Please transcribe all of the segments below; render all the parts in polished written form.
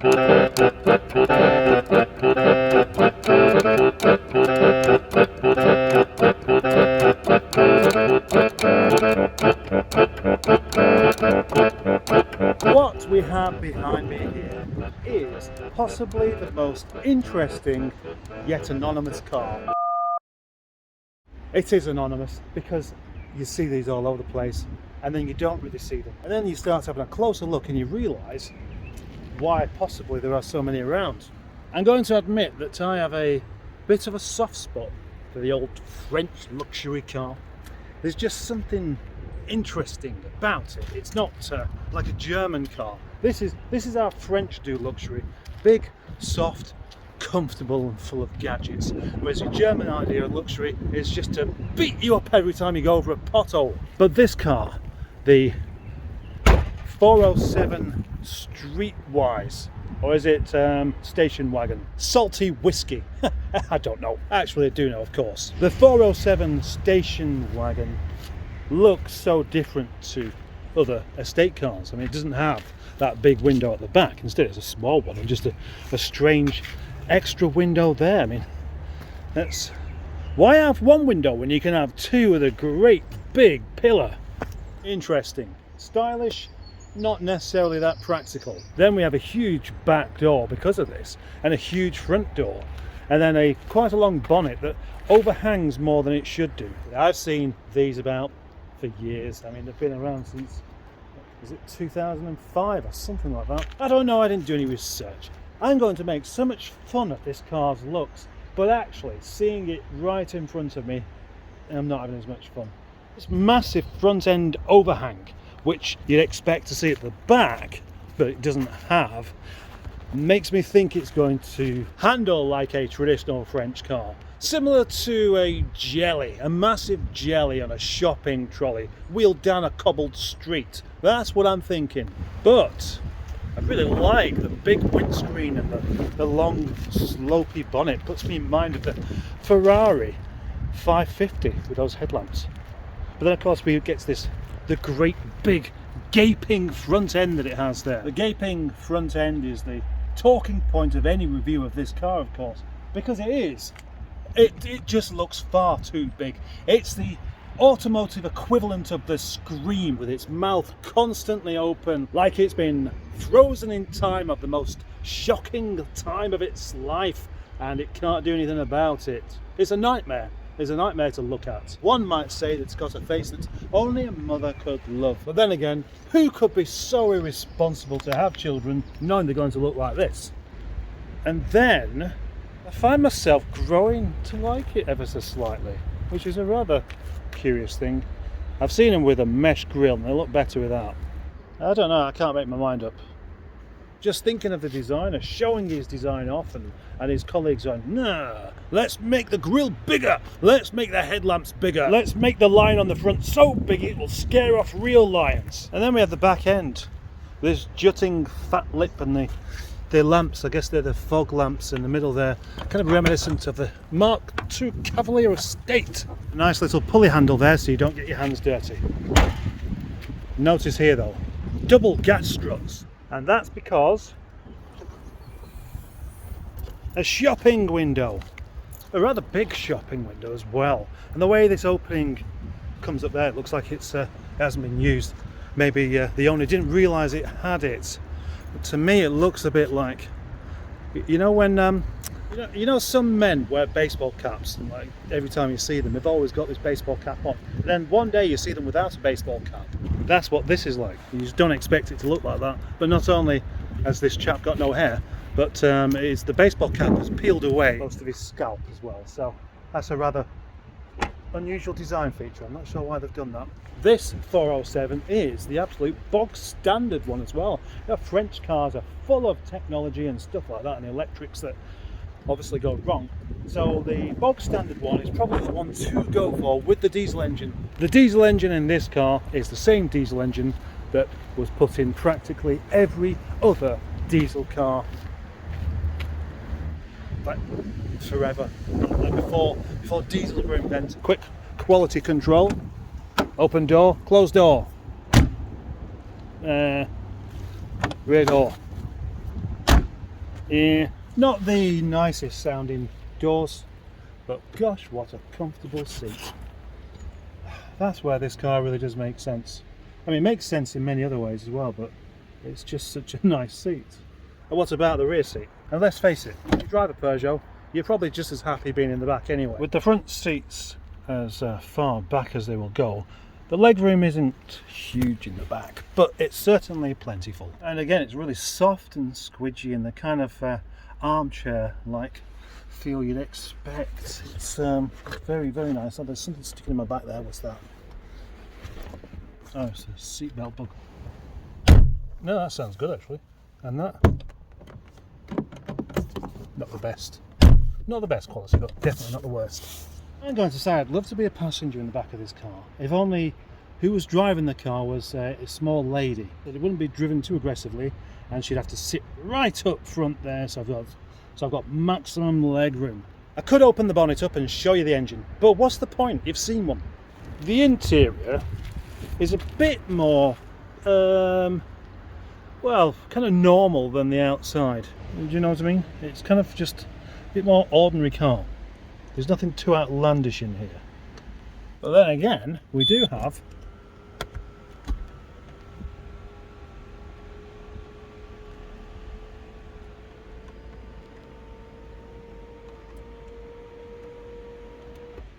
What we have behind me here is possibly the most interesting yet anonymous car. It is anonymous because you see these all over the place and then you don't really see them. And then you start having a closer look and you realise why possibly there are so many around. I'm going to admit that I have a bit of a soft spot for the old French luxury car. There's just something interesting about it. It's not like a German car. This is how French do luxury. Big, soft, comfortable and full of gadgets. Whereas your German idea of luxury is just to beat you up every time you go over a pothole. But this car, the 407 Streetwise, or is it station wagon? Salty whiskey. I don't know. Actually I do know, of course. The 407 station wagon looks so different to other estate cars. I mean, it doesn't have that big window at the back. Instead it's a small one and just a strange extra window there. I mean, that's why have one window when you can have two with a great big pillar? Interesting. Stylish, not necessarily that practical. Then we have a huge back door because of this, and a huge front door, and then quite a long bonnet that overhangs more than it should do. I've seen these about for years. I mean, they've been around since, is it 2005 or something like that? I don't know, I didn't do any research. I'm going to make so much fun of this car's looks, but actually seeing it right in front of me, I'm not having as much fun. This massive front end overhang, which you'd expect to see at the back, but it doesn't have, makes me think it's going to handle like a traditional French car. Similar to a jelly, a massive jelly on a shopping trolley, wheeled down a cobbled street. That's what I'm thinking. But I really like the big windscreen and the long slopey bonnet. Puts me in mind of the Ferrari 550 with those headlamps. But then of course we get the great big gaping front end that it has there. The gaping front end is the talking point of any review of this car, of course, because it is. It just looks far too big. It's the automotive equivalent of the Scream, with its mouth constantly open like it's been frozen in time of the most shocking time of its life, and it can't do anything about it. It's a nightmare. It's a nightmare to look at. One might say that it's got a face that only a mother could love. But then again, who could be so irresponsible to have children knowing they're going to look like this? And then I find myself growing to like it ever so slightly, which is a rather curious thing. I've seen them with a mesh grille and they look better without. I don't know, I can't make my mind up. Just thinking of the designer showing his design off and his colleagues going, nah, let's make the grille bigger, let's make the headlamps bigger, let's make the line on the front so big it will scare off real lions. And then we have the back end, this jutting fat lip and the lamps, I guess they're the fog lamps in the middle there, kind of reminiscent of the Mark II Cavalier Estate. A nice little pulley handle there so you don't get your hands dirty. Notice here though, double gas struts, and that's because a shopping window, a rather big shopping window as well. And the way this opening comes up there, it looks like it hasn't been used. Maybe the owner didn't realise it had it. To me it looks a bit like, you know when you know some men wear baseball caps, and like every time you see them they've always got this baseball cap on, and then one day you see them without a baseball cap. That's what this is like. You just don't expect it to look like that. But not only has this chap got no hair, but the baseball cap has peeled away most of his scalp as well, so that's a rather unusual design feature. I'm not sure why they've done that. This 407 is the absolute bog standard one as well. The French cars are full of technology and stuff like that, and electrics that obviously go wrong. So the bog standard one is probably the one to go for with the diesel engine. The diesel engine in this car is the same diesel engine that was put in practically every other diesel car like forever, like before diesels were invented. Quick quality control, open door, close door, rear door, Yeah, not the nicest sounding doors, but gosh, what a comfortable seat. That's where this car really does make sense. I mean, it makes sense in many other ways as well, but it's just such a nice seat. And what about the rear seat? And let's face it, if you drive a Peugeot, you're probably just as happy being in the back anyway. With the front seats as far back as they will go, the legroom isn't huge in the back, but it's certainly plentiful. And again, it's really soft and squidgy in the kind of armchair-like feel you'd expect. It's very, very nice. Oh, there's something sticking in my back there. What's that? Oh, it's a seatbelt buckle. No, that sounds good actually. And that, not the best. Not the best quality, but definitely not the worst. I'm going to say I'd love to be a passenger in the back of this car. If only who was driving the car was a small lady. That it wouldn't be driven too aggressively, and she'd have to sit right up front there. So I've got maximum leg room. I could open the bonnet up and show you the engine, but what's the point? You've seen one. The interior is a bit more, well, kind of normal than the outside. Do you know what I mean? It's kind of just a bit more ordinary car. There's nothing too outlandish in here. But then again, we do have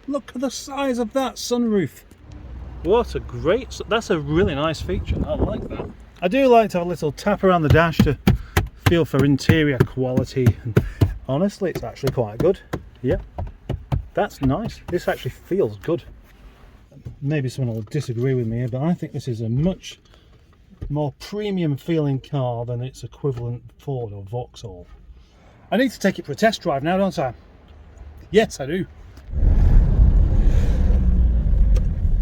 look at the size of that sunroof. What a great, that's a really nice feature. I like that. I do like to have a little tap around the dash to feel for interior quality, and honestly it's actually quite good. Yeah, that's nice. This actually feels good. Maybe someone will disagree with me here, but I think this is a much more premium feeling car than its equivalent Ford or Vauxhall. I need to take it for a test drive now, don't I? Yes, I do.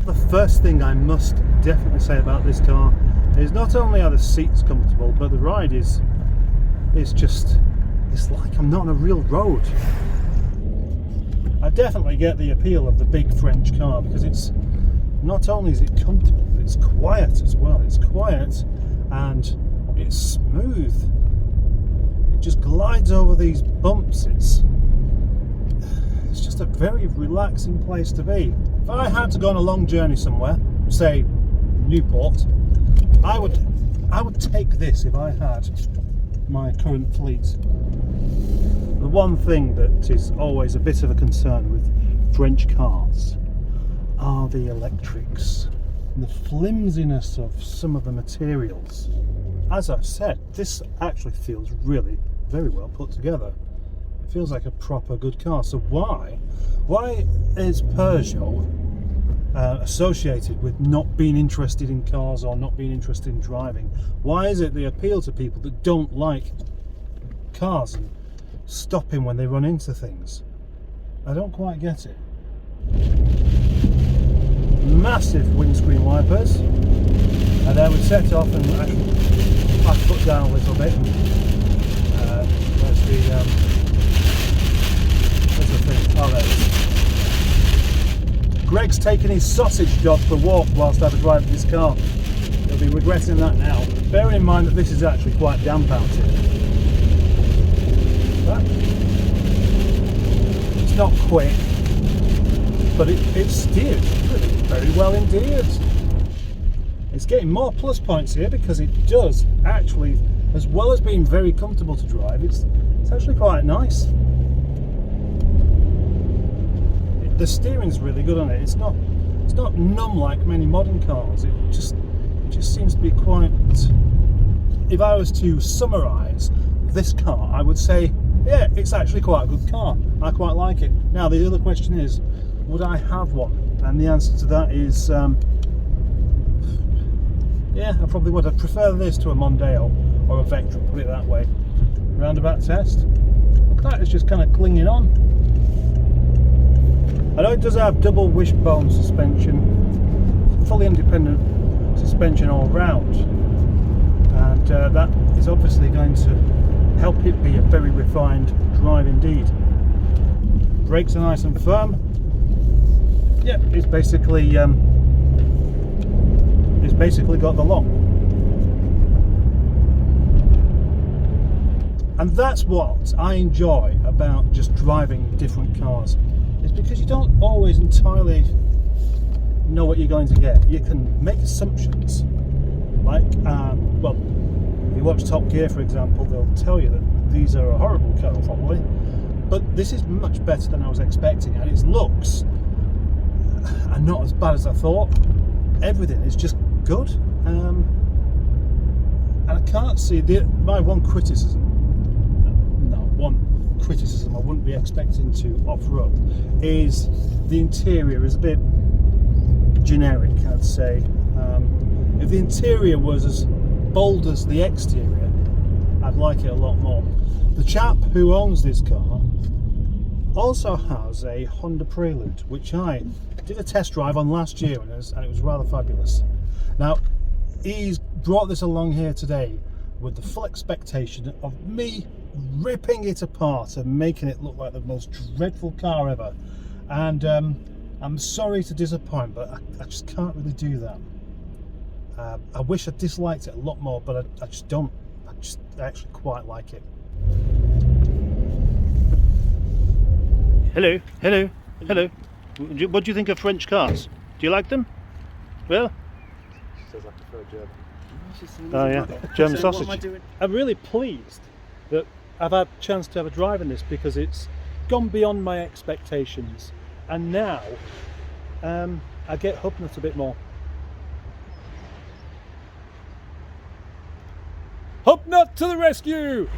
The first thing I must definitely say about this car is not only are the seats comfortable, but the ride is just, it's like I'm not on a real road. I definitely get the appeal of the big French car because it's not only is it comfortable, but it's quiet as well. It's quiet and it's smooth. It just glides over these bumps. It's just a very relaxing place to be. If I had to go on a long journey somewhere, say Newport, I would take this if I had my current fleet. The one thing that is always a bit of a concern with French cars are the electrics and the flimsiness of some of the materials. As I've said, this actually feels really very well put together. It feels like a proper good car. So why is Peugeot associated with not being interested in cars or not being interested in driving? Why is it they appeal to people that don't like cars and stopping when they run into things? I don't quite get it. Massive windscreen wipers, and then we set off and actually I put down a little bit. Where's the thing? Oh, there it is. Greg's taking his sausage dog for a walk whilst I was driving this car. He'll be regretting that now. Bearing in mind that this is actually quite damp out here. But it's not quick, but it steers very well indeed. It's getting more plus points here because it does actually, as well as being very comfortable to drive, it's actually quite nice. The steering's really good on it. It's not numb like many modern cars. It just seems to be quite. If I was to summarise this car, I would say, yeah, it's actually quite a good car. I quite like it. Now the other question is, would I have one? And the answer to that is, yeah, I probably would. I'd prefer this to a Mondeo or a Vectra, put it that way. Roundabout test. Look at that, it's just kind of clinging on. I know it does have double wishbone suspension, fully independent suspension all round, and that is obviously going to help it be a very refined drive indeed. Brakes are nice and firm. Yeah, it's basically got the lot. And that's what I enjoy about just driving different cars, is because you don't always entirely know what you're going to get. You can make assumptions, like, well, if you watch Top Gear, for example, they'll tell you that these are a horrible car, probably, but this is much better than I was expecting, and its looks are not as bad as I thought. Everything is just good, and I can't see my one criticism I wouldn't be expecting to offer up is the interior is a bit generic, I'd say. If the interior was as bold as the exterior, I'd like it a lot more. The chap who owns this car also has a Honda Prelude, which I did a test drive on last year, and it was rather fabulous. Now, he's brought this along here today with the full expectation of me ripping it apart and making it look like the most dreadful car ever. And I'm sorry to disappoint, but I just can't really do that. I wish I disliked it a lot more, but I just don't. I actually quite like it. Hello, hello, hello. What do you think of French cars? Do you like them? Well? She says I prefer German. Oh yeah, German sausage. I'm really pleased that I've had a chance to have a drive in this, because it's gone beyond my expectations, and now I get hoping it a bit more. Hopnut to the rescue!